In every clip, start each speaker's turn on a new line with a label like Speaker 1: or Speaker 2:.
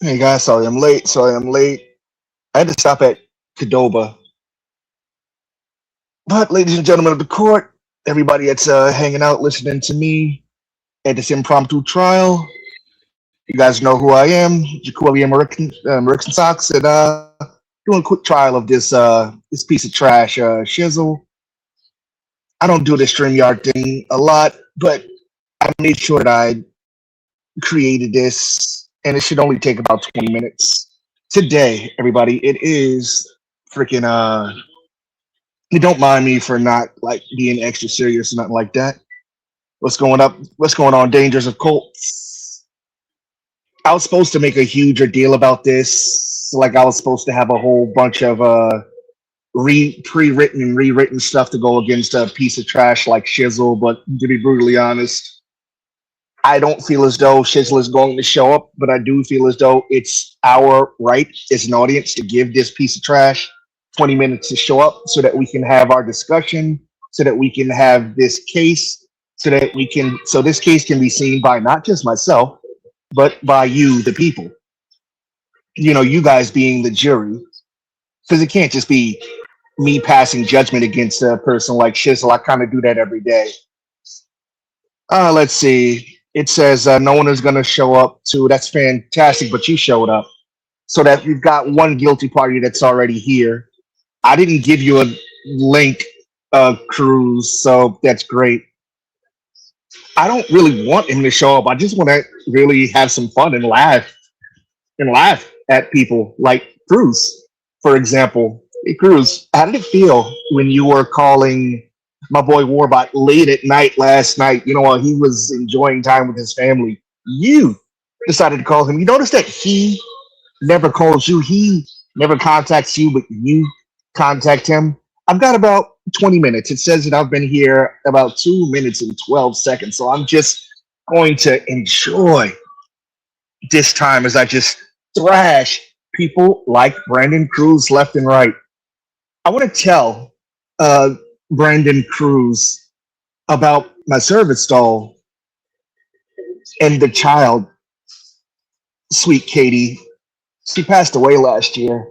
Speaker 1: Hey guys, sorry I'm late. Sorry I'm late. I had to stop at Cadoba. But ladies and gentlemen of the court, everybody that's hanging out listening to me at this impromptu trial, you guys know who I am, Jacoby American Sox, and doing a quick trial of this piece of trash, Shizzle. I don't do the StreamYard thing a lot, but I made sure that I created this, and it should only take about 20 minutes. Today, everybody, it is freaking you don't mind me for not like being extra serious or nothing like that. What's going up? What's going on? Dangers of cults. I was supposed to make a huger deal about this. Like I was supposed to have a whole bunch of pre-written and rewritten stuff to go against a piece of trash like Shizzle. But to be brutally honest, I don't feel as though Shizzle is going to show up. But I do feel as though it's our right as an audience to give this piece of trash 20 minutes to show up so that we can have our discussion, so that we can have this case, so this case can be seen by not just myself, but by you, the people. You know, you guys being the jury, because it can't just be me passing judgment against a person like Shizzle. I kind of do that every day. Let's see. It says no one is going to show up to. That's fantastic, but you showed up. So that we've got one guilty party that's already here. I didn't give you a link, Cruz, so that's great. I don't really want him to show up. I just want to really have some fun and laugh at people like Cruz, for example. Hey, Cruz, how did it feel when you were calling my boy Warbot late at night last night? You know, while he was enjoying time with his family, you decided to call him. You notice that he never calls you. He never contacts you, but you contact him. I've got about 20 minutes. It says that I've been here about 2 minutes and 12 seconds. So I'm just going to enjoy this time as I just thrash people like Brandon Cruz left and right. I want to tell uh, Brandon Cruz about my service doll and the child, sweet Katie. She passed away last year.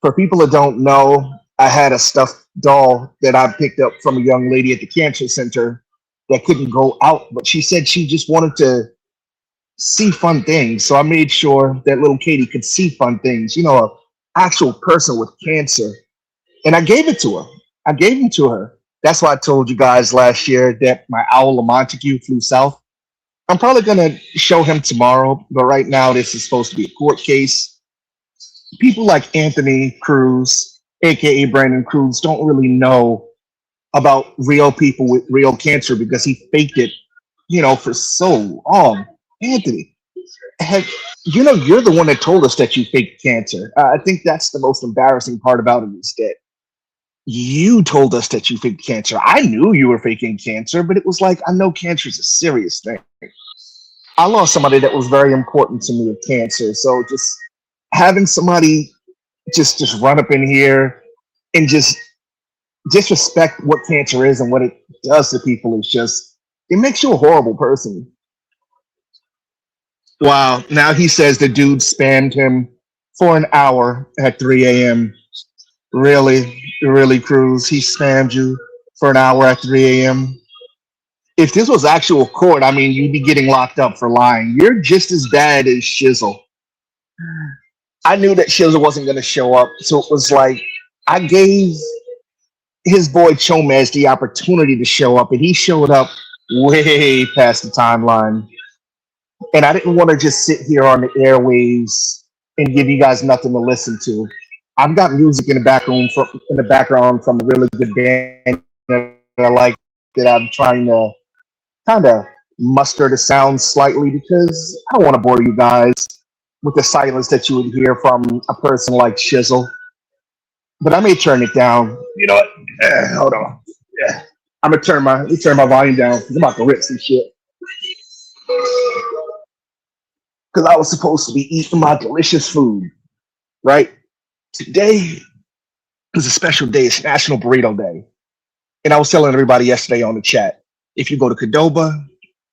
Speaker 1: For people that don't know, I had a stuffed doll that I picked up from a young lady at the cancer center that couldn't go out, but she said she just wanted to see fun things. So I made sure that little Katie could see fun things, you know, a actual person with cancer. And I gave it to her. I gave him to her. That's why I told you guys last year that my owl of Montague flew south. I'm probably gonna show him tomorrow, but right now this is supposed to be a court case. People like Anthony Cruz, aka Brandon Cruz, don't really know about real people with real cancer because he faked it, you know, for so long. Anthony, heck, you know, you're the one that told us that you faked cancer. I think that's the most embarrassing part about it is that you told us that you faked cancer. I knew you were faking cancer, but it was like, I know cancer is a serious thing. I lost somebody that was very important to me with cancer. So just having somebody just run up in here and just disrespect what cancer is and what it does to people is just it makes you a horrible person. Wow. Now he says the dude spammed him for an hour at 3 a.m. Really, really, Cruz. He spammed you for an hour at 3 a.m. If this was actual court, I mean, you'd be getting locked up for lying. You're just as bad as Shizzle. I knew that Shizzle wasn't going to show up, so it was like I gave his boy Chomez the opportunity to show up, and he showed up way past the timeline. And I didn't want to just sit here on the airwaves and give you guys nothing to listen to. I've got music in the background from a really good band that I like that I'm trying to kind of muster the sound slightly because I don't want to bore you guys with the silence that you would hear from a person like Shizzle. But I may turn it down. You know what? Hold on. Yeah. Let me turn my volume down because I'm about to rip some shit. Because I was supposed to be eating my delicious food, right? Today is a special day. It's National Burrito Day. And I was telling everybody yesterday on the chat, if you go to Cadoba,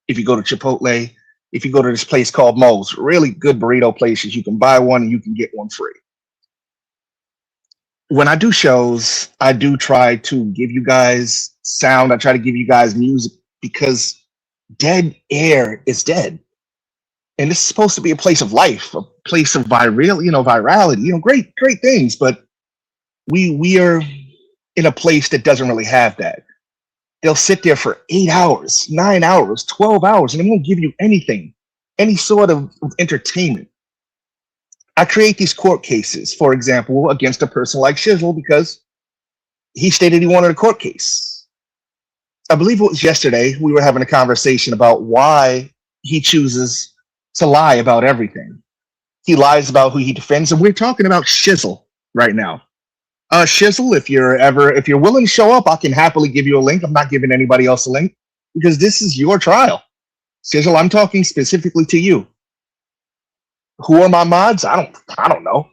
Speaker 1: if you go to Chipotle, If you go to this place called Moe's, really good burrito places, you can buy one and you can get one free. When I do shows, I do try to give you guys sound. I try to give you guys music because dead air is dead. And this is supposed to be a place of life, a place of virality, great things. But we are in a place that doesn't really have that. They'll sit there for 8 hours, 9 hours, 12 hours, and they won't give you anything, any sort of entertainment. I create these court cases, for example, against a person like Shizzle because he stated he wanted a court case. I believe it was yesterday we were having a conversation about why he chooses to lie about everything. He lies about who he defends, and we're talking about Shizzle right now. Shizzle, if you're willing to show up, I can happily give you a link. I'm not giving anybody else a link because this is your trial. Shizzle, I'm talking specifically to you. Who are my mods? I don't know.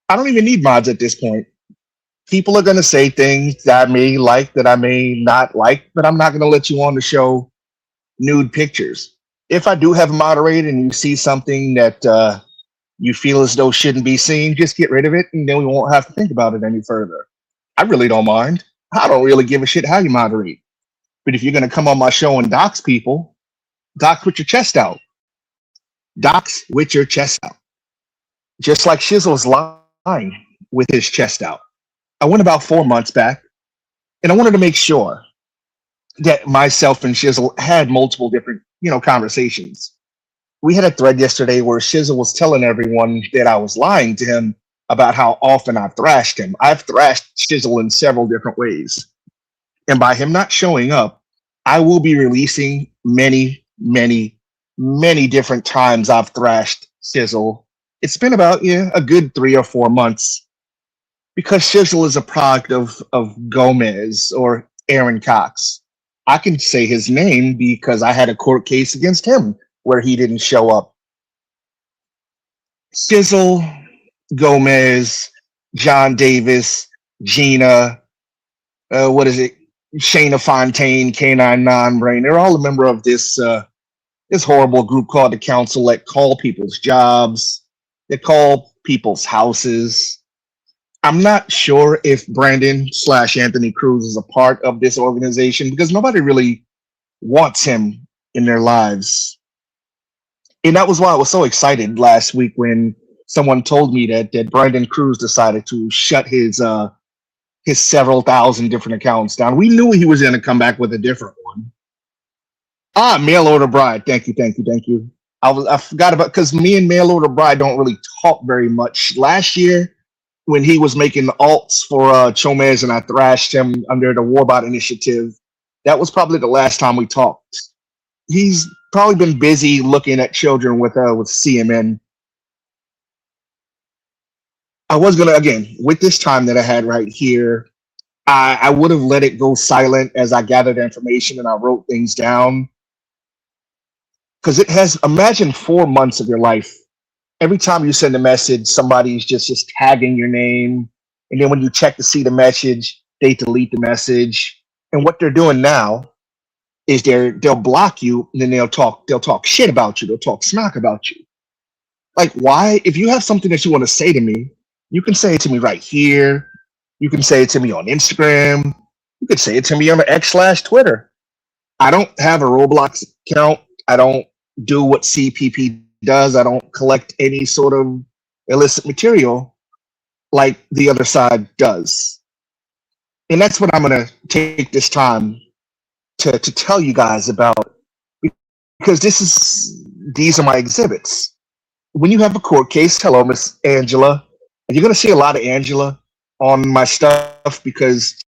Speaker 1: I don't even need mods at this point. People are gonna say things that I may like, that I may not like, but I'm not gonna let you on the show nude pictures. If I do have a moderator and you see something that you feel as though shouldn't be seen, just get rid of it, and then we won't have to think about it any further. I really don't mind. I don't really give a shit how you moderate. But if you're gonna come on my show and dox people, dox with your chest out. Dox with your chest out. Just like Shizzle's lying with his chest out. I went about 4 months back, and I wanted to make sure that myself and Shizzle had multiple different, conversations. We had a thread yesterday where Shizzle was telling everyone that I was lying to him about how often I've thrashed him. I've thrashed Shizzle in several different ways. And by him not showing up, I will be releasing many, many, many different times I've thrashed Shizzle. It's been about a good 3 or 4 months because Shizzle is a product of Gomez or Aaron Cox. I can say his name because I had a court case against him where he didn't show up. Shizzle, Gomez, John Davis, Gina, what is it? Shayna Fontaine, K9 Non-Brain. They're all a member of this horrible group called the Council that call people's jobs, that call people's houses. I'm not sure if Brandon/Anthony Cruz is a part of this organization because nobody really wants him in their lives. And that was why I was so excited last week when someone told me that Brandon Cruz decided to shut his several thousand different accounts down. We knew he was going to come back with a different one. Mail order bride. Thank you. I forgot about because me and Mail order bride don't really talk very much. Last year, when he was making the alts for Chomez and I thrashed him under the Warbot Initiative, that was probably the last time we talked. He's probably been busy looking at children with CMN. I was gonna again with this time that I had right here. I would have let it go silent as I gathered information and I wrote things down because it has. Imagine 4 months of your life. Every time you send a message, somebody's just tagging your name, and then when you check to see the message, they delete the message. And what they're doing now is they'll block you, and then they'll talk shit about you. They'll talk smack about you. Like, why? If you have something that you want to say to me, you can say it to me right here. You can say it to me on Instagram. You can say it to me on the X/Twitter. I don't have a Roblox account. I don't do what CPP does. I don't collect any sort of illicit material like the other side does. And that's what I'm going to take this time to tell you guys about, because these are my exhibits. When you have a court case, hello, Miss Angela, and you're going to see a lot of Angela on my stuff because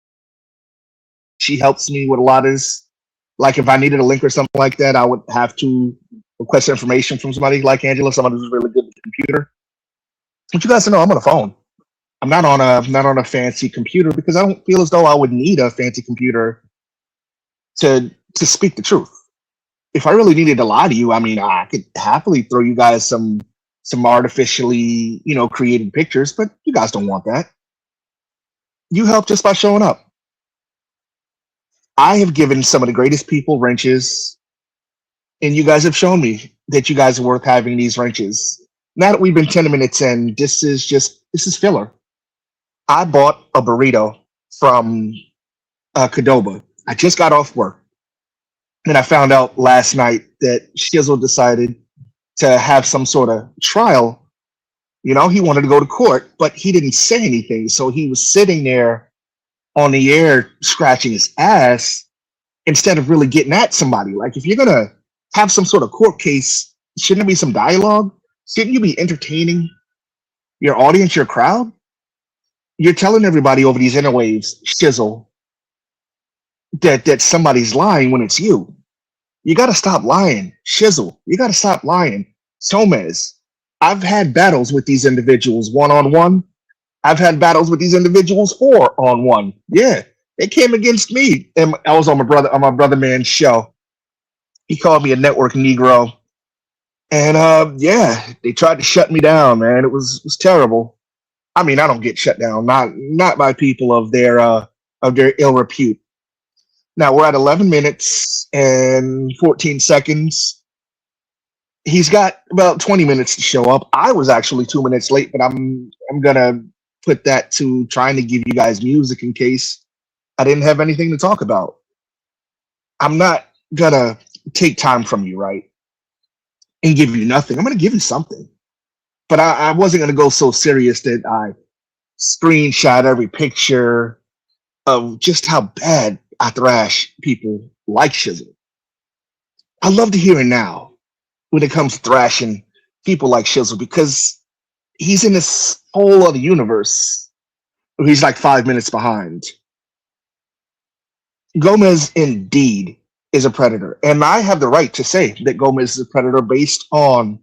Speaker 1: she helps me with a lot of this. Like if I needed a link or something like that, I would have to request information from somebody like Angela, somebody who's really good with the computer. But you guys know I'm on a phone. I'm not on a fancy computer because I don't feel as though I would need a fancy computer to speak the truth. If I really needed to lie to you, I mean, I could happily throw you guys some artificially, created pictures, but you guys don't want that. You help just by showing up. I have given some of the greatest people wrenches And you guys have shown me that you guys are worth having these wrenches. Now that we've been 10 minutes in, this is filler. I bought a burrito from Cadoba. I just got off work and I found out last night that Shizzle decided to have some sort of trial. You know, he wanted to go to court, but he didn't say anything. So he was sitting there on the air scratching his ass instead of really getting at somebody. Like, if you're going to have some sort of court case, shouldn't there be some dialogue? Shouldn't you be entertaining your audience, your crowd? You're telling everybody over these interwaves, Shizzle, that somebody's lying when it's you. You got to stop lying. Shizzle, you got to stop lying. Somez, I've had battles with these individuals one on one. I've had battles with these individuals 4-on-1. Yeah, they came against me, and I was on my brother man's show. He called me a network Negro, and yeah, they tried to shut me down. Man, it was terrible. I mean, I don't get shut down, not by people of their ill repute. Now we're at 11 minutes and 14 seconds. He's got about 20 minutes to show up. I was actually 2 minutes late, but I'm gonna put that to trying to give you guys music in case I didn't have anything to talk about. I'm not gonna take time from you, right? And give you nothing. I'm gonna give you something. But I wasn't gonna go so serious that I screenshot every picture of just how bad I thrash people like Shizzle. I love to hear it now when it comes to thrashing people like Shizzle because he's in this whole other universe where he's like 5 minutes behind. Gomez indeed is a predator, and I have the right to say that Gomez is a predator based on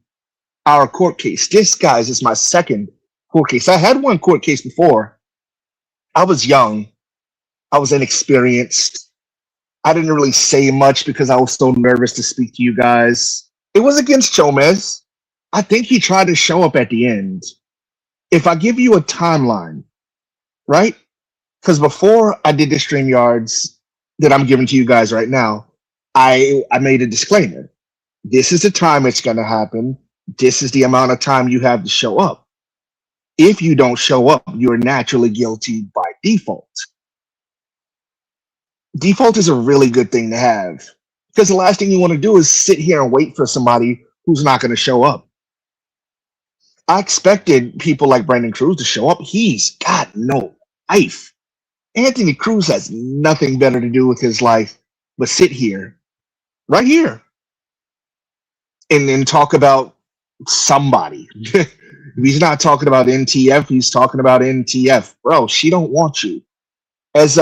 Speaker 1: our court case. This, guys, is my second court case. I had one court case before. I was young. I was inexperienced. I didn't really say much because I was so nervous to speak to you guys. It was against Chomez. I think he tried to show up at the end. If I give you a timeline, right? Because before I did the StreamYards that I'm giving to you guys right now, I made a disclaimer. This is the time it's going to happen. This is the amount of time you have to show up. If you don't show up, you're naturally guilty by default. Default is a really good thing to have because the last thing you want to do is sit here and wait for somebody who's not going to show up. I expected people like Brandon Cruz to show up. He's got no life. Anthony Cruz has nothing better to do with his life but sit here, right here, and talk about somebody. If he's not talking about NTF, he's talking about NTF. Bro, she don't want you. As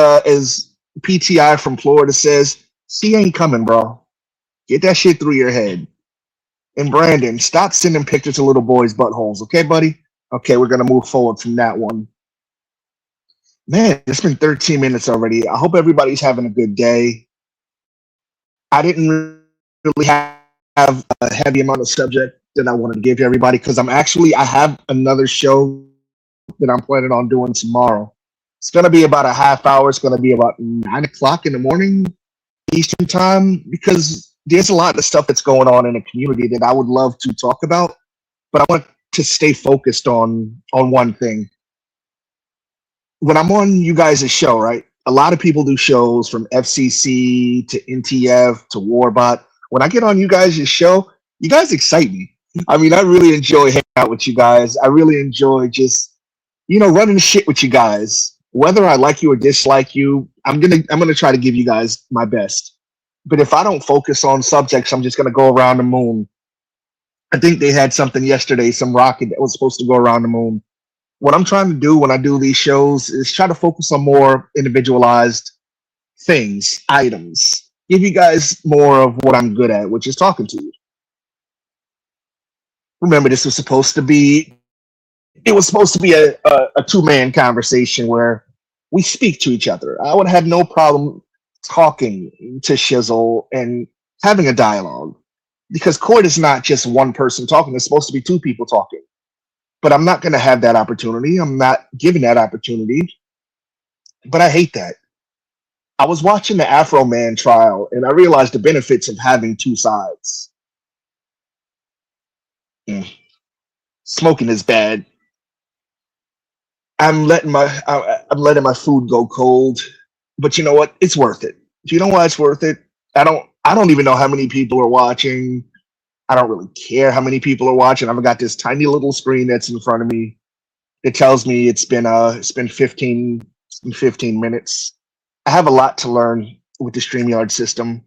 Speaker 1: PTI from Florida says, she ain't coming, bro. Get that shit through your head. And Brandon, stop sending pictures of little boys' buttholes, okay, buddy? Okay, we're gonna move forward from that one. Man, it's been 13 minutes already. I hope everybody's having a good day. I didn't really have a heavy amount of subject that I wanted to give to everybody because I have another show that I'm planning on doing tomorrow. It's gonna be about a half hour. It's gonna be about 9 o'clock in the morning Eastern time because there's a lot of stuff that's going on in the community that I would love to talk about, but I want to stay focused on one thing. When I'm on you guys' show, right? A lot of people do shows from FCC to NTF to Warbot. When I get on you guys' show, you guys excite me. I mean, I really enjoy hanging out with you guys. I really enjoy just, running the shit with you guys. Whether I like you or dislike you, I'm gonna try to give you guys my best. But if I don't focus on subjects, I'm just gonna go around the moon. I think they had something yesterday, some rocket that was supposed to go around the moon. What I'm trying to do when I do these shows is try to focus on more individualized things, items. Give you guys more of what I'm good at, which is talking to you. Remember, it was supposed to be a two-man conversation where we speak to each other. I would have no problem talking to Shizzle and having a dialogue because court is not just one person talking. It's supposed to be two people talking. But I'm not going to have that opportunity. I'm not given that opportunity. But I hate that. I was watching the Afro Man trial and I realized the benefits of having two sides. Mm. Smoking is bad. I'm letting my food go cold, but you know what? It's worth it. Do you know why it's worth it? I don't even know how many people are watching. I don't really care how many people are watching. I've got this tiny little screen that's in front of me. It tells me it's been 15 minutes. I have a lot to learn with the StreamYard system.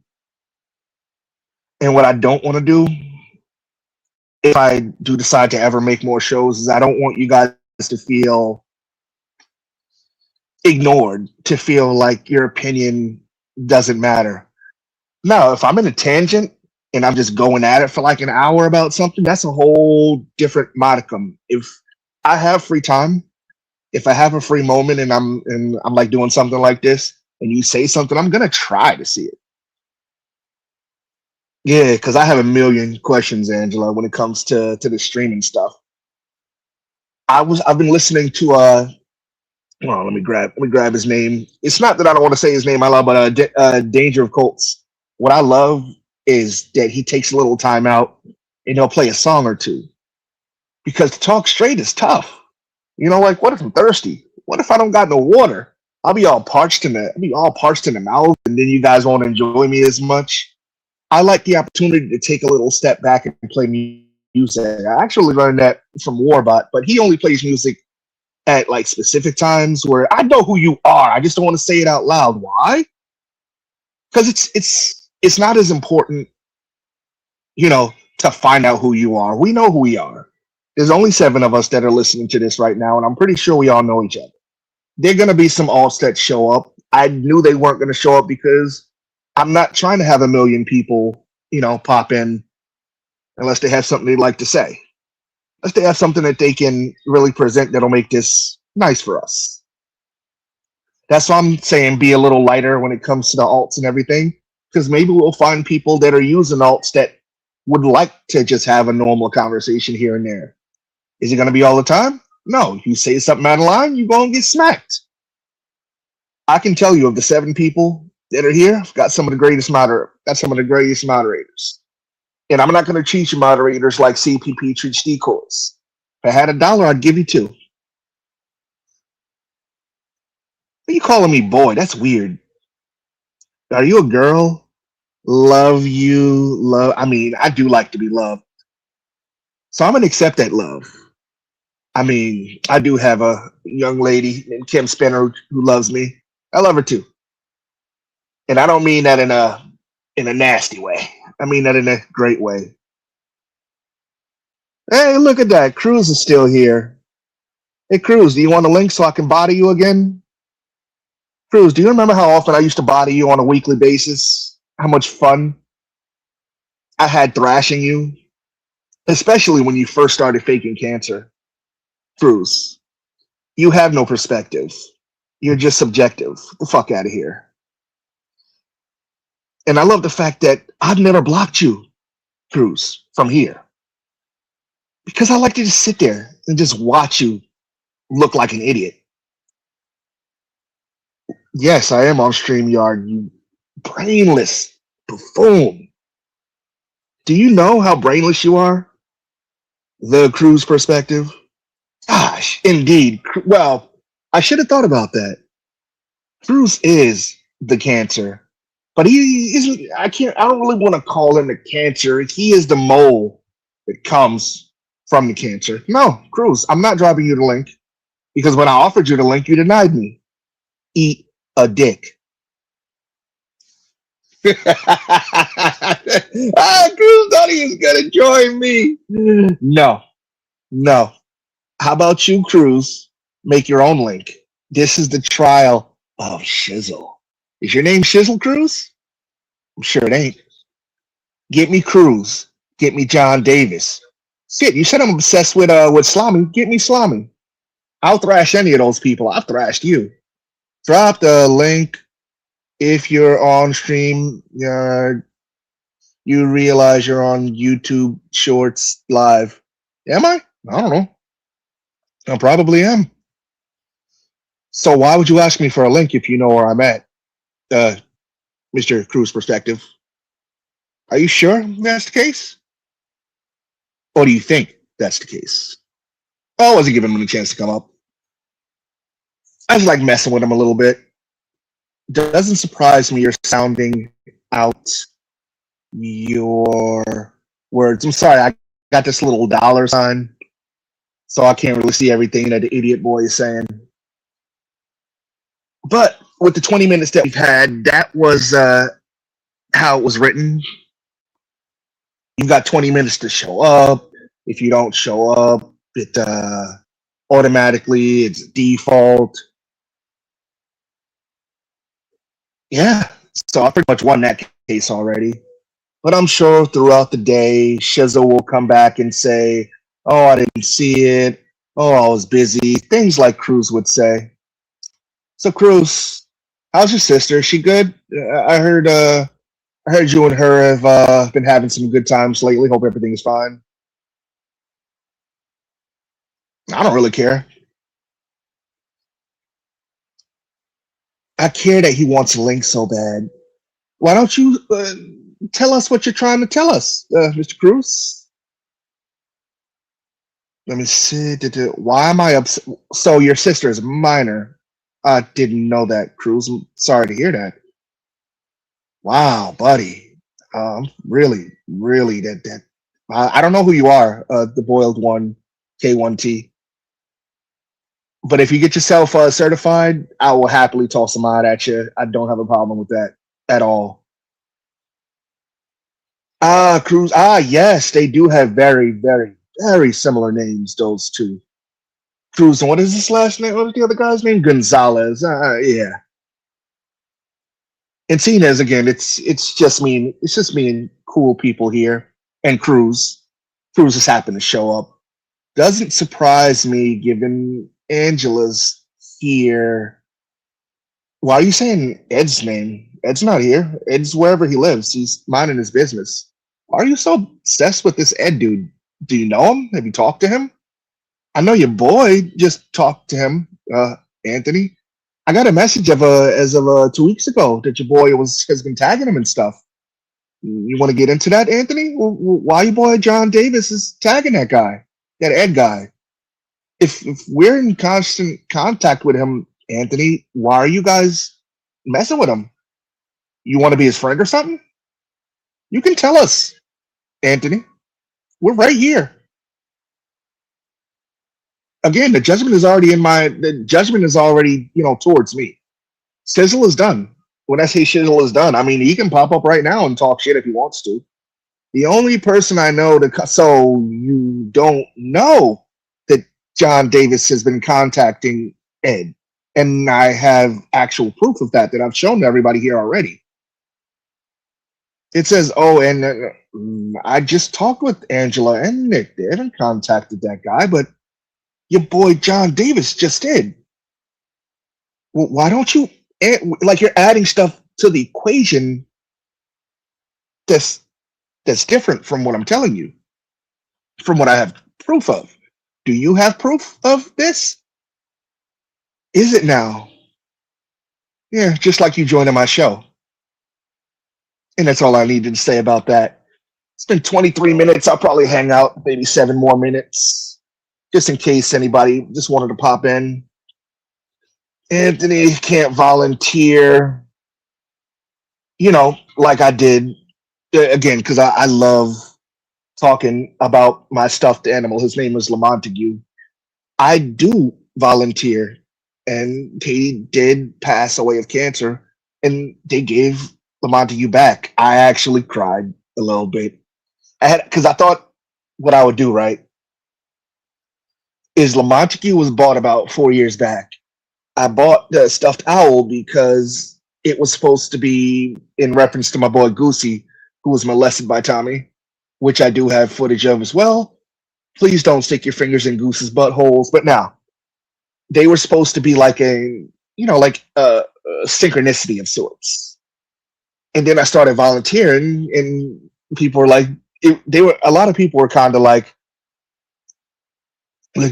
Speaker 1: And what I don't want to do if I do decide to ever make more shows is I don't want you guys to feel ignored, to feel like your opinion doesn't matter. No, if I'm in a tangent and I'm just going at it for like an hour about something, that's a whole different modicum. If I have free time, if I have a free moment and I'm like doing something like this and you say something, I'm gonna try to see it. Yeah, because I have a million questions, Angela, when it comes to the streaming stuff. I've been listening to well, let me grab his name. It's not that I don't want to say his name out loud, but Danger of Colts. What I love is that he takes a little time out and he'll play a song or two because to talk straight is tough. You know, like what if I'm thirsty? What if I don't got no water? I'll be all parched in the mouth, and then you guys won't enjoy me as much. I like the opportunity to take a little step back and play music. I actually learned that from Warbot, but he only plays music at like specific times where I know who you are. I just don't want to say it out loud. Why? Because it's not as important, you know, to find out who you are. We know who we are. There's only seven of us that are listening to this right now, and I'm pretty sure we all know each other. There are gonna be some alts that show up. I knew they weren't gonna show up because I'm not trying to have a million people, pop in unless they have something they'd like to say. Unless they have something that they can really present that'll make this nice for us. That's why I'm saying be a little lighter when it comes to the alts and everything, because maybe we'll find people that are using alts that would like to just have a normal conversation here and there. Is it going to be all the time? No. You say something out of line, you're going to get smacked. I can tell you of the seven people that are here, I've got some of the greatest moderators. And I'm not going to treat you moderators like CPP treats decoys. If I had $1, I'd give you two. Are you calling me boy? That's weird. Are you a girl? Love you. Love. I mean, I do like to be loved. So I'm going to accept that love. I mean, I do have a young lady named Kim Spinner who loves me. I love her too. And I don't mean that in a nasty way. I mean that in a great way. Hey, look at that. Cruz is still here. Hey, Cruz, do you want a link so I can body you again? Cruz, do you remember how often I used to body you on a weekly basis? How much fun I had thrashing you, especially when you first started faking cancer. Cruz, you have no perspective. You're just subjective. Get the fuck out of here. And I love the fact that I've never blocked you, Cruz, from here. Because I like to just sit there and just watch you look like an idiot. Yes, I am on StreamYard, you brainless buffoon. Do you know how brainless you are? The Cruz perspective? Gosh, indeed. Well, I should have thought about that. Cruz is the cancer, but he isn't. I don't really want to call him the cancer. He is the mole that comes from the cancer. No, Cruz, I'm not dropping you the link because when I offered you the link, you denied me. Eat a dick. Cruz thought he was gonna join me. No, no. How about you, Cruz? Make your own link. This is the trial of Shizzle. Is your name Shizzle Cruz? I'm sure it ain't. Get me Cruz. Get me John Davis. Shit, you said I'm obsessed with Slami. Get me Slami. I'll thrash any of those people. I've thrashed you. Drop the link if you're on stream. You realize you're on YouTube Shorts Live. Am I? I don't know. I probably am. So why would you ask me for a link if you know where I'm at, Mr. Cruz Perspective? Are you sure that's the case? Or do you think that's the case? I wasn't giving him a chance to come up. I just like messing with him a little bit. Doesn't surprise me you're sounding out your words. I'm sorry, I got this little dollar sign, so I can't really see everything that the idiot boy is saying. But with the 20 minutes that we've had, that was how it was written. You've got 20 minutes to show up. If you don't show up, it automatically it's default. Yeah, so I pretty much won that case already. But I'm sure throughout the day, Shizzle will come back and say, "Oh, I didn't see it. Oh, I was busy." Things like Cruz would say. So, Cruz, how's your sister? Is she good? I heard you and her have been having some good times lately. Hope everything is fine. I don't really care. I care that he wants Link so bad. Why don't you tell us what you're trying to tell us, Mr. Cruz? Let me see. Why am I upset? So your sister is a minor. I didn't know that, Cruz. I'm sorry to hear that. Wow, buddy. Really, really that. I don't know who you are, the boiled one, K1T. But if you get yourself certified, I will happily toss them out at you. I don't have a problem with that at all. Ah, Cruz. Ah, yes, they do have very, very, very similar names. Those two. Cruz. And what is this last name? What is the other guy's name? Gonzalez. Yeah. And Tinez again. It's just me and cool people here. And Cruz. Cruz just happened to show up. Doesn't surprise me given Angela's here. Why are you saying Ed's name? Ed's not here. Ed's wherever he lives. He's minding his business. Why are you so obsessed with this Ed dude? Do you know him? Have you talked to him? I know your boy just talked to him, Anthony. I got a message as of 2 weeks ago that your boy has been tagging him and stuff. You want to get into that, Anthony? Why your boy John Davis is tagging that guy, that Ed guy? If we're in constant contact with him, Anthony, why are you guys messing with him? You want to be his friend or something? You can tell us, Anthony. We're right here. Again, the judgment is already towards me. Sizzle is done. When I say Shizzle is done, I mean he can pop up right now and talk shit if he wants to. The only person I know so you don't know that John Davis has been contacting Ed. And I have actual proof of that I've shown to everybody here already. It says, oh, and I just talked with Angela and Nick. They haven't contacted that guy, but your boy John Davis just did. Well, why don't you, like you're adding stuff to the equation that's different from what I'm telling you, from what I have proof of. Do you have proof of this? Is it now? Yeah, just like you joining my show. And that's all I needed to say about that. It's been 23 minutes. I'll probably hang out maybe 7 more minutes, just in case anybody just wanted to pop in. Anthony can't volunteer, like I did, again, because I love talking about my stuffed animal. His name is Lamontague. I do volunteer, and Katie did pass away of cancer, and they gave Lamontague back. I actually cried a little bit. Because I thought what I would do, right, is Lamontague was bought about 4 years back. I bought the stuffed owl because it was supposed to be in reference to my boy Goosey, who was molested by Tommy, which I do have footage of as well. Please don't stick your fingers in Goose's buttholes. But now, they were supposed to be like a synchronicity of sorts. And then I started volunteering, and people were like, a lot of people were kind of like,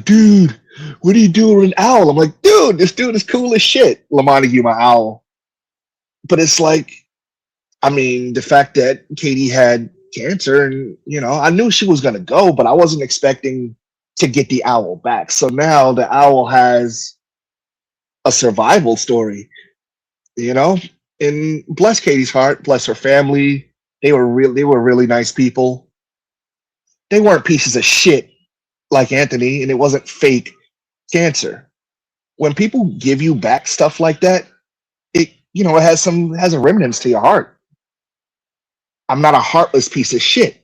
Speaker 1: dude, what are you doing with an owl? I'm like, dude, this dude is cool as shit. Lamontague, my owl. But it's like, I mean, the fact that Katie had cancer, and I knew she was gonna go, but I wasn't expecting to get the owl back. So now the owl has a survival story, you know. And bless Katie's heart, bless her family. They were really nice people. They weren't pieces of shit like Anthony, and it wasn't fake cancer. When people give you back stuff like that, it has a remnants to your heart. I'm not a heartless piece of shit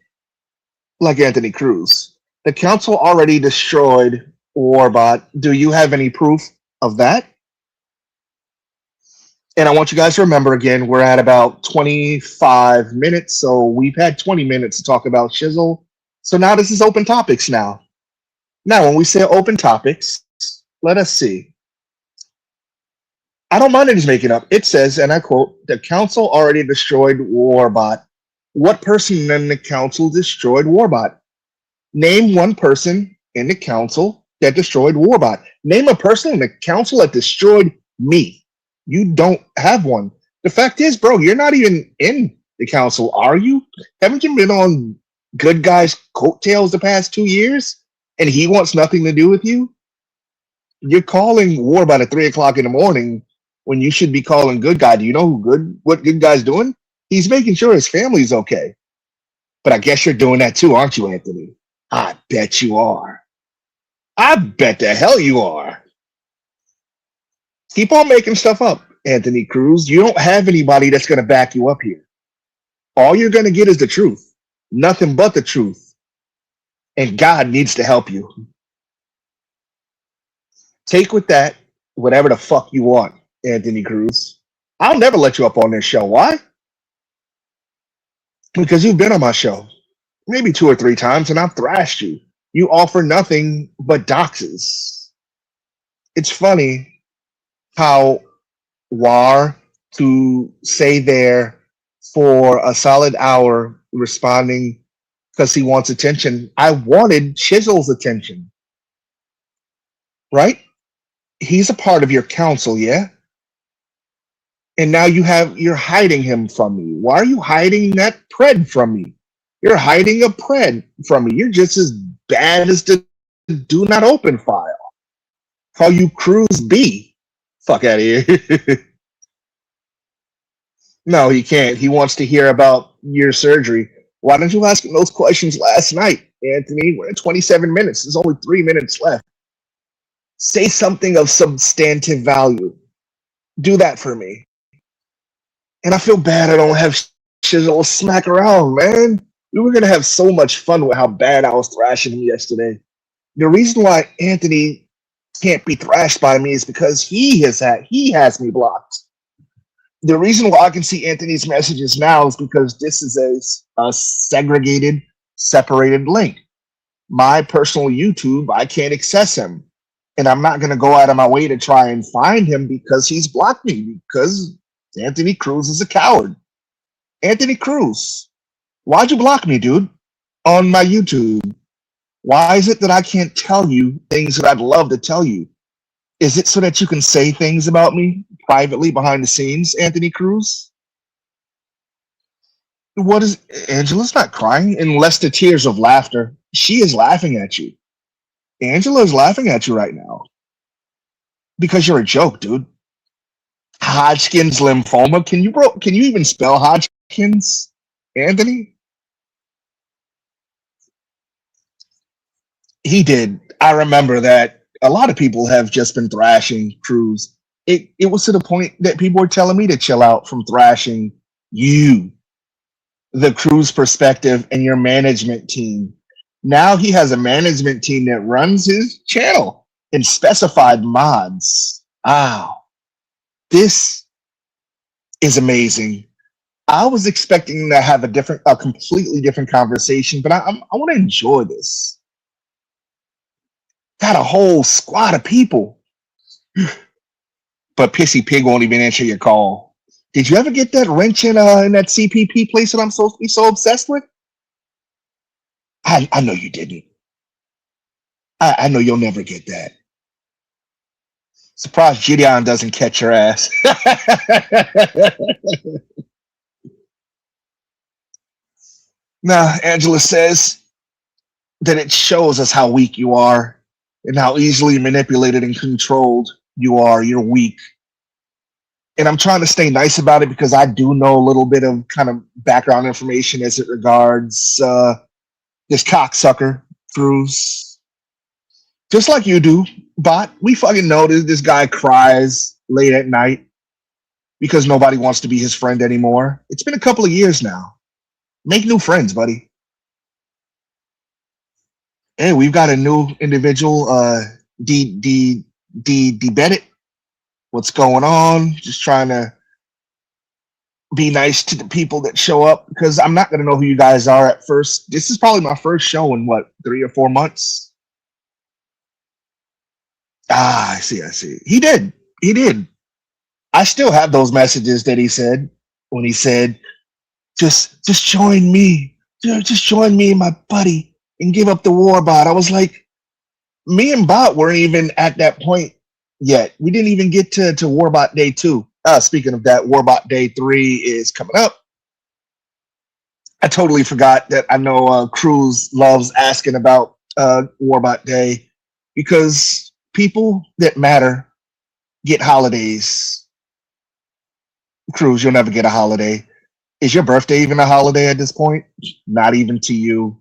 Speaker 1: like Anthony Cruz. The council already destroyed Warbot. Do you have any proof of that? And I want you guys to remember again, we're at about 25 minutes. So we've had 20 minutes to talk about Shizzle. So now this is open topics now. Now, when we say open topics, let us see. I don't mind it he's making up. It says, and I quote, the council already destroyed Warbot. What person in the council destroyed Warbot? Name one person in the council that destroyed Warbot. Name a person in the council that destroyed me. You don't have one. The fact is, bro, you're not even in the council, are you? Haven't you been on good guys' coattails the past 2 years? And he wants nothing to do with you? You're calling Warbot at 3 o'clock in the morning when you should be calling good guy. Do you know what good guy's doing? He's making sure his family's okay. But I guess you're doing that too, aren't you, Anthony? I bet you are. I bet the hell you are. Keep on making stuff up, Anthony Cruz. You don't have anybody that's going to back you up here. All you're going to get is the truth. Nothing but the truth. And God needs to help you. Take with that whatever the fuck you want, Anthony Cruz. I'll never let you up on this show. Why? Because you've been on my show maybe 2 or 3 times and I've thrashed you. You offer nothing but doxes. It's funny how War to stay there for a solid hour responding because he wants attention. I wanted Shizzle's attention, right? He's a part of your council, yeah? And now you're hiding him from me. Why are you hiding that pred from me? You're hiding a pred from me. You're just as bad as the do not open file. Call you Cruz B. Fuck out of here. No, he can't. He wants to hear about your surgery. Why didn't you ask him those questions last night, Anthony? We're at 27 minutes. There's only 3 minutes left. Say something of substantive value. Do that for me. And I feel bad I don't have Shizzle smack around, man. We were going to have so much fun with how bad I was thrashing him yesterday. The reason why Anthony can't be thrashed by me is because he has me blocked. The reason why I can see Anthony's messages now is because this is a segregated, separated link. My personal YouTube, I can't access him. And I'm not going to go out of my way to try and find him because he's blocked me, because Anthony Cruz is a coward. Anthony Cruz, why'd you block me, dude, on my YouTube? Why is it that I can't tell you things that I'd love to tell you? Is it so that you can say things about me privately behind the scenes, Anthony Cruz? What is Angela's not crying unless the tears of laughter. She is laughing at you. Angela is laughing at you right now because you're a joke, dude. Hodgkin's lymphoma. Can you even spell Hodgkin's, Anthony? He did. I remember that. A lot of people have just been thrashing Cruz. It was to the point that people were telling me to chill out from thrashing you, the Cruz perspective, and your management team. Now he has a management team that runs his channel and specified mods. Wow. This is amazing. I was expecting to have a completely different conversation, but I want to enjoy this. Got a whole squad of people. But Pissy Pig won't even answer your call. Did you ever get that wrench in that CPP place that I'm supposed to be so obsessed with? I know you didn't. I know you'll never get that. Surprised Gideon doesn't catch your ass. Now, Angela says that it shows us how weak you are and how easily manipulated and controlled you are. You're weak. And I'm trying to stay nice about it because I do know a little bit of kind of background information as it regards this cocksucker, Cruz. Just like you do, bot. We fucking know this guy cries late at night because nobody wants to be his friend anymore. It's been a couple of years now. Make new friends, buddy. Hey, we've got a new individual, D Bennett. What's going on? Just trying to be nice to the people that show up because I'm not gonna know who you guys are at first. This is probably my first show in what 3 or 4 months. Ah, I see. I see. He did. He did. I still have those messages that he said when he said, "Just join me. Just join me and my buddy and give up the war bot." I was like, me and Bot weren't even at that point yet. We didn't even get to Warbot Day 2. Speaking of that, Warbot Day 3 is coming up. I totally forgot that. I know Cruz loves asking about Warbot Day because people that matter get holidays. Cruz, you'll never get a holiday. Is your birthday even a holiday at this point? Not even to you.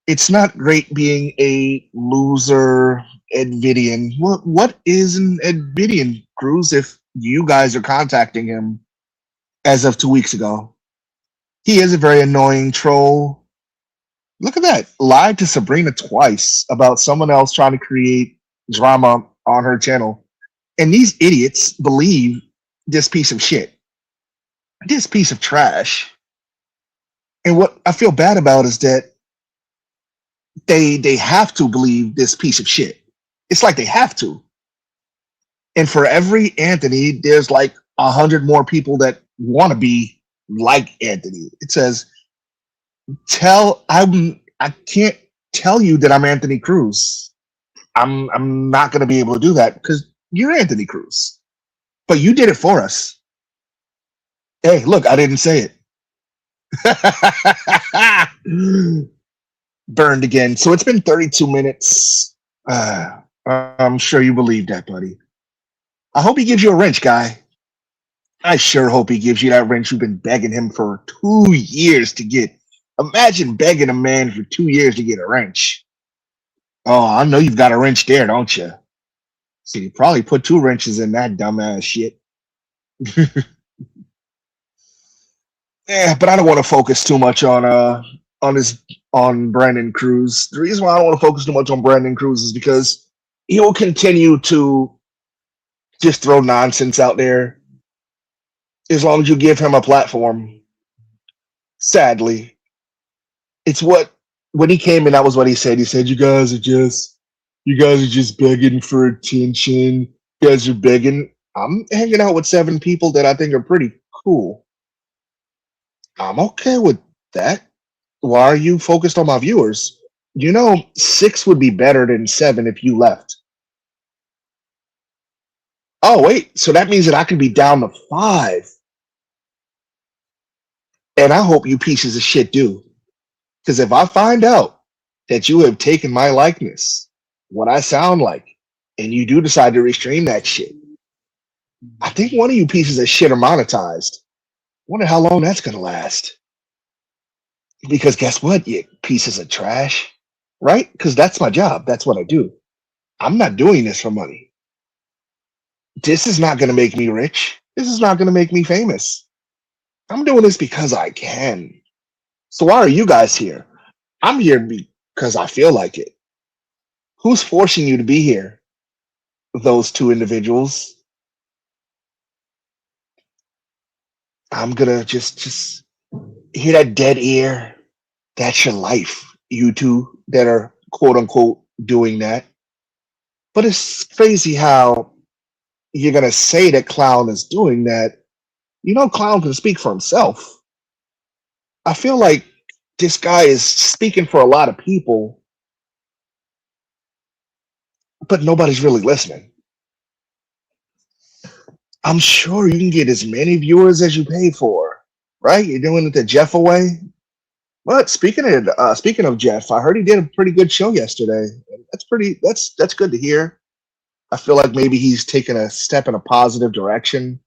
Speaker 1: It's not great being a loser Edvidian. What is an Edvidian, Cruz, if you guys are contacting him as of 2 weeks ago? He is a very annoying troll. Look at that. Lied to Sabrina twice about someone else trying to create drama on her channel. And these idiots believe this piece of shit. This piece of trash. And what I feel bad about is that they have to believe this piece of shit. It's like they have to. And for every Anthony, there's like 100 more people that want to be like Anthony. It says, I can't tell you that I'm Anthony Cruz. I'm not gonna be able to do that because you're Anthony Cruz. But you did it for us. Hey, look, I didn't say it. Burned again. So it's been 32 minutes. I'm sure you believe that, buddy. I hope he gives you a wrench, guy. I sure hope he gives you that wrench you've been begging him for 2 years to get. Imagine begging a man for 2 years to get a wrench. Oh, I know you've got a wrench there, don't you? So you probably put two wrenches in that dumbass shit. Yeah, but I don't want to focus too much on this on Brandon Cruz. The reason why I don't want to focus too much on Brandon Cruz is because he'll continue to just throw nonsense out there as long as you give him a platform. Sadly, it's what when he came in, that was what he said. He said, you guys are just begging for attention. You guys are begging. I'm hanging out with 7 people that I think are pretty cool. I'm okay with that. Why are you focused on my viewers? You know, 6 would be better than 7 if you left. Oh, wait. So that means that I could be down to 5. And I hope you pieces of shit do. Because if I find out that you have taken my likeness, what I sound like, and you do decide to restream that shit, I think one of you pieces of shit are monetized. Wonder how long that's gonna last. Because guess what, you pieces of trash, right? Because that's my job. That's what I do. I'm not doing this for money. This is not gonna make me rich. This is not gonna make me famous. I'm doing this because I can. So why are you guys here? I'm here because I feel like it. Who's forcing you to be here? Those 2 individuals. I'm gonna just hear that dead ear. That's your life. You two that are quote unquote doing that. But it's crazy how you're gonna say that Clown is doing that. You know, Clown can speak for himself. I feel like this guy is speaking for a lot of people, but nobody's really listening. I'm sure you can get as many viewers as you pay for, right? You're doing it the Jeff way. But speaking of Jeff, I heard he did a pretty good show yesterday. That's good to hear. I feel like maybe he's taken a step in a positive direction.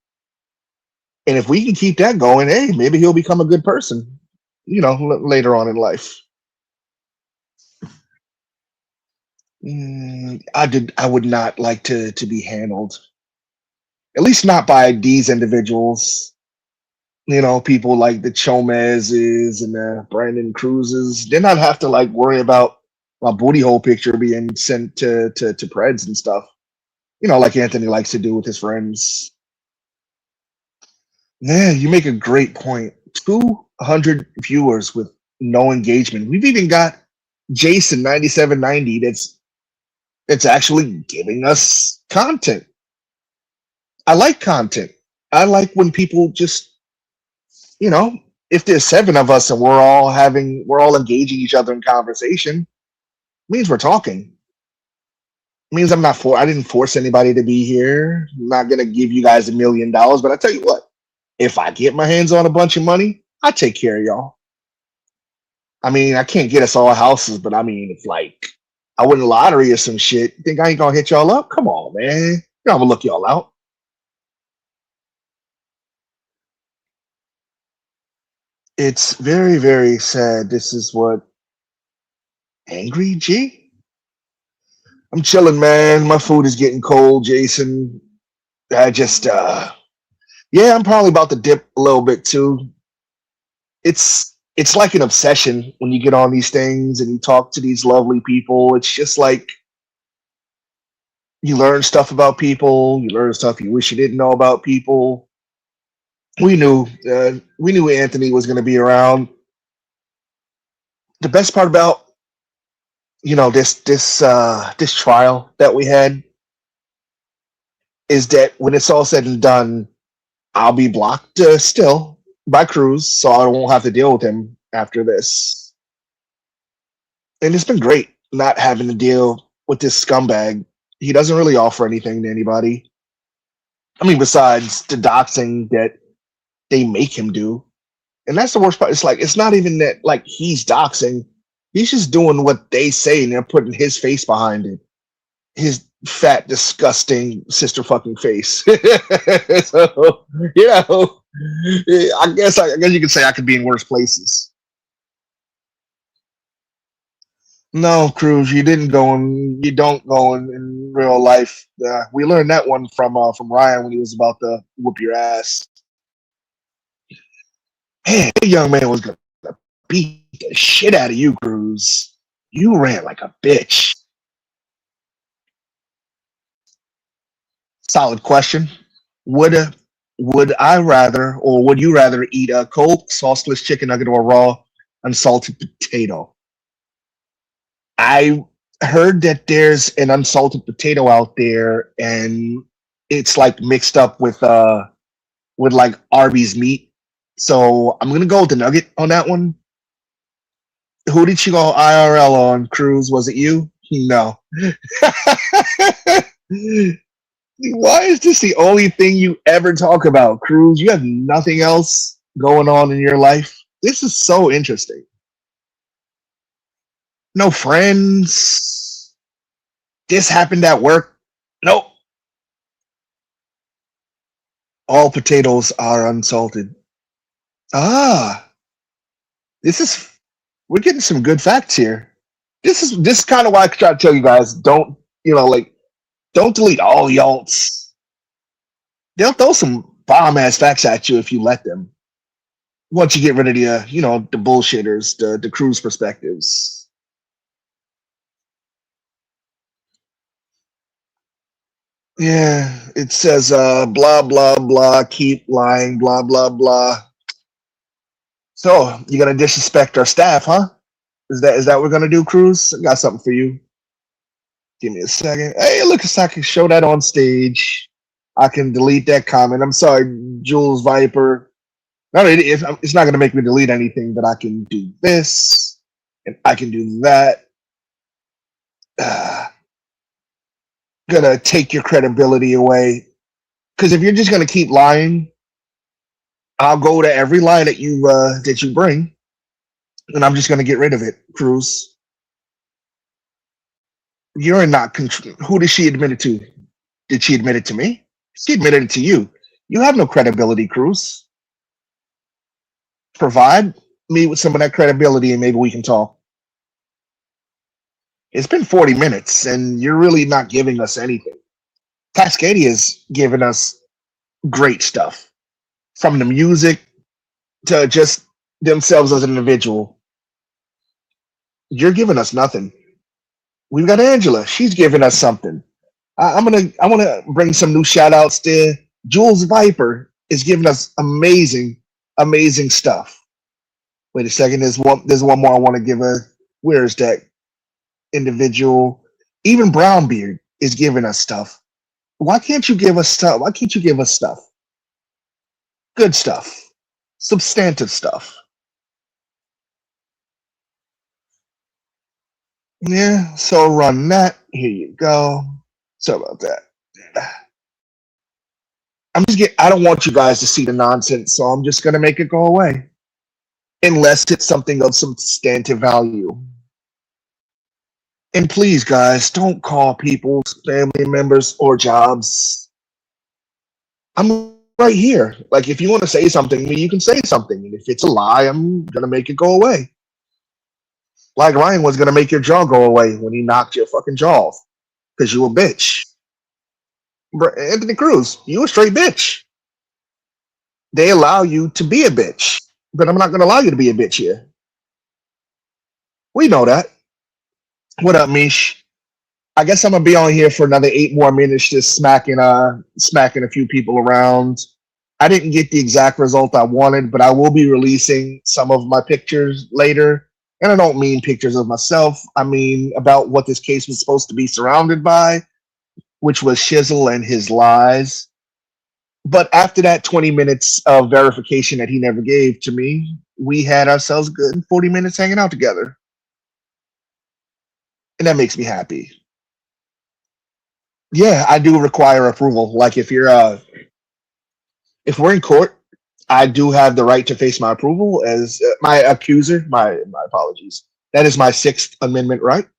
Speaker 1: And if we can keep that going, hey, maybe he'll become a good person, later on in life. I would not like to be handled, at least not by these individuals. People like the Chomezes and the Brandon Cruzes. They're not have to like worry about my booty hole picture being sent to Preds and stuff. Like Anthony likes to do with his friends. Yeah, you make a great point. 200 viewers with no engagement. We've even got Jason 9790 that's actually giving us content. I like content. I like when people just, you know, if there's seven of us and we're all engaging each other in conversation, means we're talking. Means I didn't force anybody to be here. I'm not gonna give you guys $1 million, but I tell you what, if I get my hands on a bunch of money, I take care of y'all. I mean, I can't get us all houses, but I mean, if like I win the lottery or some shit, you think I ain't gonna hit y'all up? Come on, man. I'm gonna look y'all out. It's very, very sad. This is what Angry G? I'm chilling, man. My food is getting cold, Jason. I just yeah, I'm probably about to dip a little bit too. It's like an obsession when you get on these things and you talk to these lovely people. It's just like you learn stuff about people, you learn stuff you wish you didn't know about people. We knew Anthony was going to be around. The best part about this trial that we had is that when it's all said and done, I'll be blocked still by Cruz, so I won't have to deal with him after this. And it's been great not having to deal with this scumbag. He doesn't really offer anything to anybody. I mean, besides the doxing that they make him do. And that's the worst part. It's like it's not even that like he's doxing. He's just doing what they say and they're putting his face behind it. His fat, disgusting sister fucking face. So, I guess you could say I could be in worse places. No, Cruz, you don't go in real life. We learned that one from Ryan when he was about to whoop your ass. Man, that young man was gonna beat the shit out of you, Cruz. You ran like a bitch. Solid question. Would would I rather, or would you rather eat a cold sauceless chicken nugget or a raw unsalted potato? I heard that there's an unsalted potato out there, and it's like mixed up with like Arby's meat. So I'm gonna go with the nugget on that one. Who did you go IRL on, Cruz? Was it you? No. Why is this the only thing you ever talk about, Cruz? You have nothing else going on in your life? This is so interesting. No friends. This happened at work. Nope. All potatoes are unsalted. Ah, this is we're getting some good facts here. This is kind of why I try to tell you guys don't like don't delete all y'alts. They'll throw some bomb ass facts at you if you let them. Once you get rid of the the bullshitters, the cruise perspectives. Yeah, it says blah blah blah, keep lying, blah blah blah. So you gonna disrespect our staff, huh? Is that what we're gonna do, Cruz? I got something for you. Give me a second. Hey, look, I can show that on stage. I can delete that comment. I'm sorry, Jules Viper. No, it's not gonna make me delete anything, but I can do this and I can do that. Gonna take your credibility away. Because if you're just gonna keep lying, I'll go to every lie that you bring, and I'm just gonna get rid of it. Cruz, you're not control. Who did she admit it to? Did she admit it to me? She admitted it to you. You have no credibility, Cruz. Provide me with some of that credibility, and maybe we can talk. It's been 40 minutes, and you're really not giving us anything. Cascadia's giving us great stuff, from the music to just themselves as an individual. You're giving us nothing. We've got Angela. She's giving us something. I want to bring some new shout outs to Jules Viper is giving us amazing stuff. Wait a second. There's one more I want to give a. Where's that individual? Even Brownbeard is giving us stuff. Why can't you give us stuff? Why can't you give us stuff? Good stuff, substantive stuff. Yeah. So run that. Here you go. So about that. I don't want you guys to see the nonsense, so I'm just gonna make it go away. Unless it's something of substantive value. And please, guys, don't call people's family members or jobs. I'm right here. Like, if you want to say something to me, you can say something. And if it's a lie, I'm gonna make it go away. Like Ryan was gonna make your jaw go away when he knocked your fucking jaw off because you a bitch. Anthony Cruz, you a straight bitch. They allow you to be a bitch, but I'm not gonna allow you to be a bitch here. We know that. What up, Mish? I guess I'm gonna be on here for another 8 more minutes, just smacking a few people around. I didn't get the exact result I wanted, but I will be releasing some of my pictures later. And I don't mean pictures of myself. I mean about what this case was supposed to be surrounded by, which was Shizzle and his lies. But after that 20 minutes of verification that he never gave to me, we had ourselves good 40 minutes hanging out together. And that makes me happy. Yeah, I do require approval. Like if we're in court, I do have the right to face my approval as my accuser. My apologies. That is my Sixth Amendment right.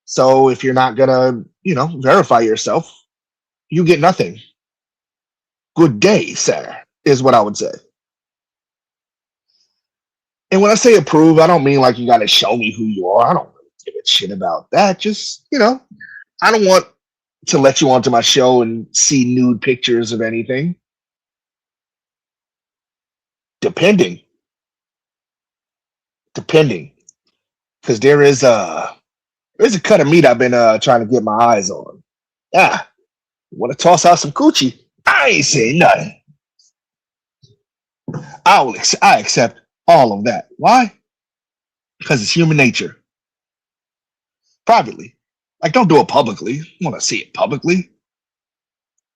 Speaker 1: So if you're not gonna, verify yourself, you get nothing. Good day, sir, is what I would say. And when I say approve, I don't mean like you got to show me who you are. I don't really give a shit about that. Just, I don't want to let you onto my show and see nude pictures of anything. Depending, depending, because there's a cut of meat I've been trying to get my eyes on. Ah, want to toss out some coochie? I ain't saying nothing. I accept all of that. Why? Because it's human nature. Privately, like don't do it publicly. You want to see it publicly,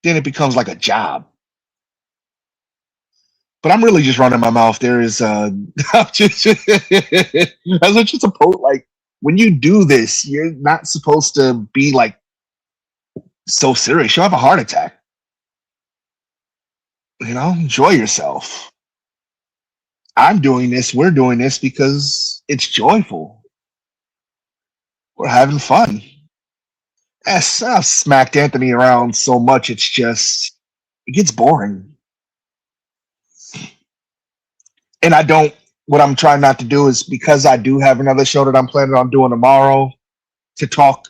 Speaker 1: then it becomes like a job. But I'm really just running my mouth. There is I'm just as much as supposed like when you do this, you're not supposed to be like so serious. You'll have a heart attack. Enjoy yourself. We're doing this because it's joyful. We're having fun. Yes, I've smacked Anthony around so much it gets boring. And I don't what I'm trying not to do is because I do have another show that I'm planning on doing tomorrow to talk,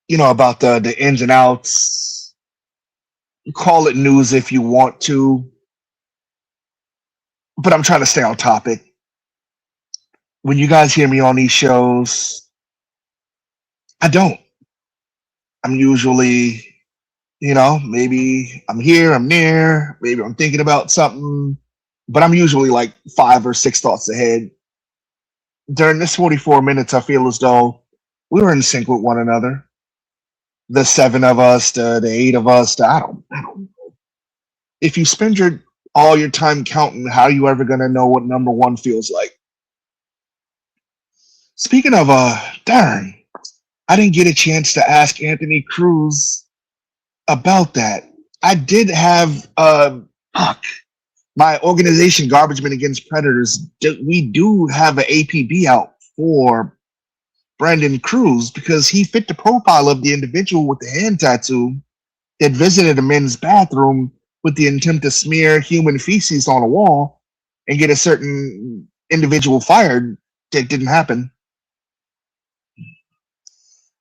Speaker 1: about the ins and outs. Call it news if you want to, but I'm trying to stay on topic. When you guys hear me on these shows, I don't. I'm usually, maybe I'm here, I'm near, maybe I'm thinking about something, but I'm usually like 5 or 6 thoughts ahead. During this 44 minutes, I feel as though we were in sync with one another. The 7 of us, the 8 of us, I don't know. If you spend all your time counting, how are you ever gonna know what number one feels like? Speaking of darn, I didn't get a chance to ask Anthony Cruz about that. I did have fuck. My organization, Garbage Men Against Predators, we do have an APB out for Brandon Cruz because he fit the profile of the individual with the hand tattoo that visited a men's bathroom with the intent to smear human feces on a wall and get a certain individual fired. That didn't happen.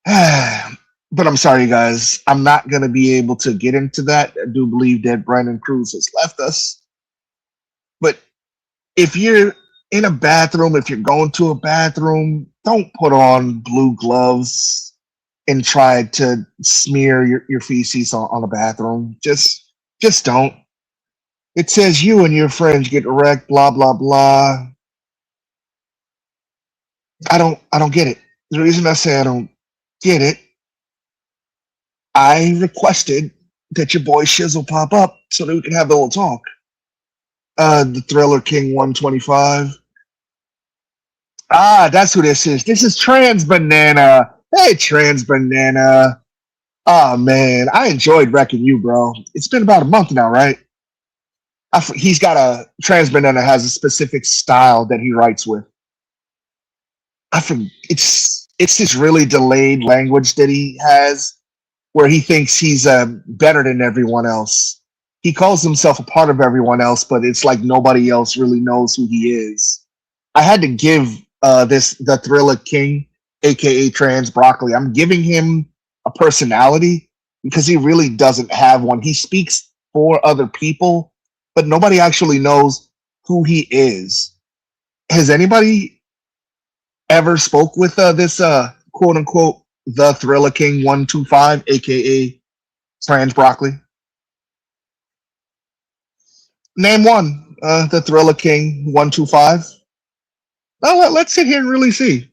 Speaker 1: But I'm sorry, guys. I'm not going to be able to get into that. I do believe that Brandon Cruz has left us. But if you're in a bathroom, if you're going to a bathroom, don't put on blue gloves and try to smear your feces on a bathroom. Just don't. It says you and your friends get wrecked, blah blah blah. I don't get it. The reason I say I don't get it, I requested that your boy Shizzle pop up so that we can have the little talk. The Thriller King 125. Ah, that's who this is. This is Trans Banana. Hey, Trans Banana. Oh man, I enjoyed wrecking you, bro. It's been about a month now, right? He's got a Trans Banana has a specific style that he writes with. I forget, it's this really delayed language that he has where he thinks he's better than everyone else. He calls himself a part of everyone else, but it's like nobody else really knows who he is. I had to give the Thriller King, aka Trans Broccoli. I'm giving him a personality because he really doesn't have one. He speaks for other people, but nobody actually knows who he is. Has anybody ever spoke with this quote unquote the Thriller King 125, aka Trans Broccoli? Name one. The Thriller King 125. Well, let's sit here and really see.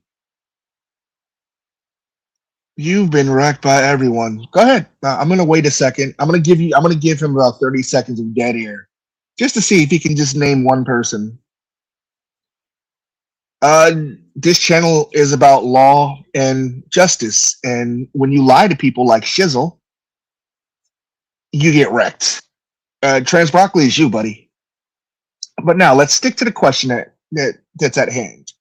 Speaker 1: You've been wrecked by everyone. Go ahead. I'm gonna wait a second. I'm gonna give him about 30 seconds of dead air, just to see if he can just name one person. Uh, this channel is about law and justice, and when you lie to people like Shizzle, you get wrecked. Trans Broccoli is you, buddy. But now let's stick to the question that's at hand.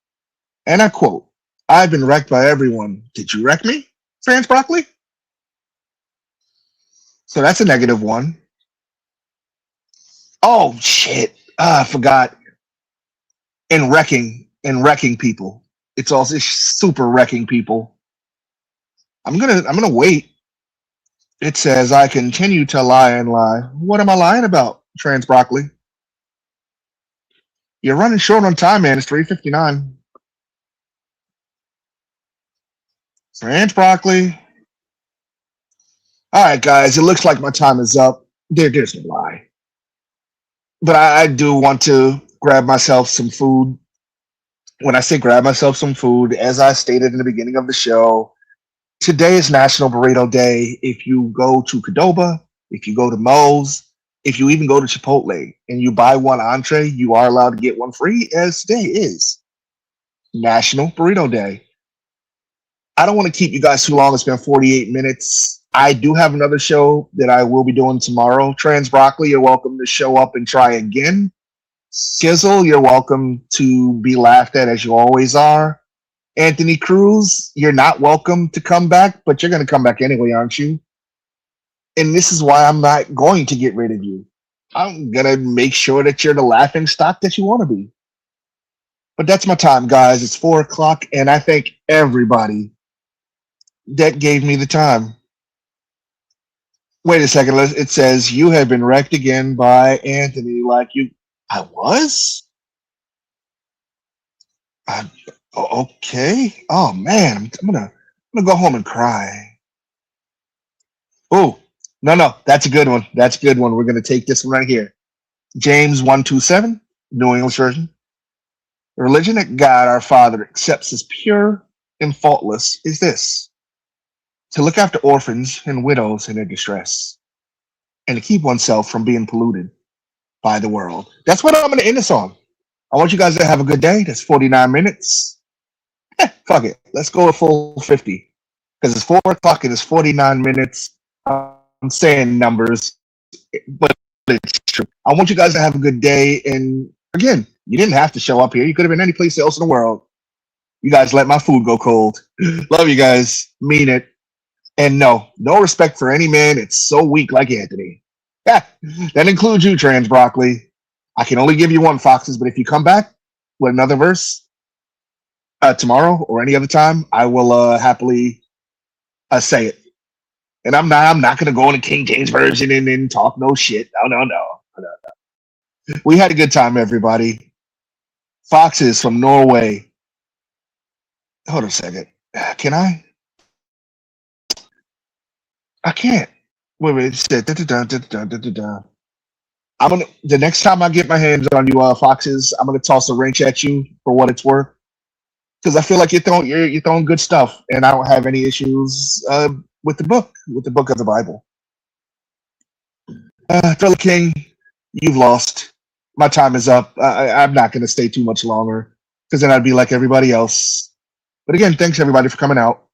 Speaker 1: And I quote, I've been wrecked by everyone. Did you wreck me, Trans Broccoli? So that's a negative one. Oh shit. I forgot. And wrecking people. It's also super wrecking people. I'm gonna wait. It says I continue to lie and lie. What am I lying about, Trans Broccoli? You're running short on time, man. It's 3:59. Trans Broccoli. All right, guys. It looks like my time is up. There's no lie. But I do want to grab myself some food. When I say grab myself some food, as I stated in the beginning of the show, today is National Burrito Day. If you go to Qdoba, if you go to Moe's, if you even go to Chipotle and you buy one entree, you are allowed to get one free, as today is National Burrito Day. I don't want to keep you guys too long. It's been 48 minutes. I do have another show that I will be doing tomorrow. Trans Broccoli, you're welcome to show up and try again. Shizzle, you're welcome to be laughed at as you always are. Anthony Cruz, you're not welcome to come back, but you're going to come back anyway, aren't you? And this is why I'm not going to get rid of you. I'm going to make sure that you're the laughing stock that you want to be. But that's my time, guys. It's 4 o'clock, and I thank everybody that gave me the time. Wait a second. It says you have been wrecked again by Anthony. Like you, I was. Okay. Oh man, I'm gonna go home and cry. Oh no, that's a good one. That's a good one. We're gonna take this one right here. James 127, New English version. The religion that God our Father accepts as pure and faultless is this: to look after orphans and widows in their distress, and to keep oneself from being polluted by the world. That's what I'm going to end this on. I want you guys to have a good day. That's 49 minutes. Fuck it. Let's go a full 50 because it's 4 o'clock and it's 49 minutes. I'm saying numbers, but it's true. I want you guys to have a good day. And again, you didn't have to show up here. You could have been any place else in the world. You guys let my food go cold. Love you guys. Mean it. And no respect for any man. It's so weak like Anthony. Yeah, that includes you, Trans Broccoli. I can only give you one, Foxes, but if you come back with another verse tomorrow or any other time, I will happily say it. And I'm not gonna go in the King James version and talk no shit. No. We had a good time, everybody. Foxes from Norway. Hold on a second. Can I? I can't. Wait. It said, I'm gonna the next time I get my hands on you, Foxes, I'm gonna toss a wrench at you for what it's worth. Because I feel like you're throwing good stuff, and I don't have any issues with the book of the Bible. Thriller King, you've lost. My time is up. I'm not going to stay too much longer because then I'd be like everybody else. But again, thanks everybody for coming out.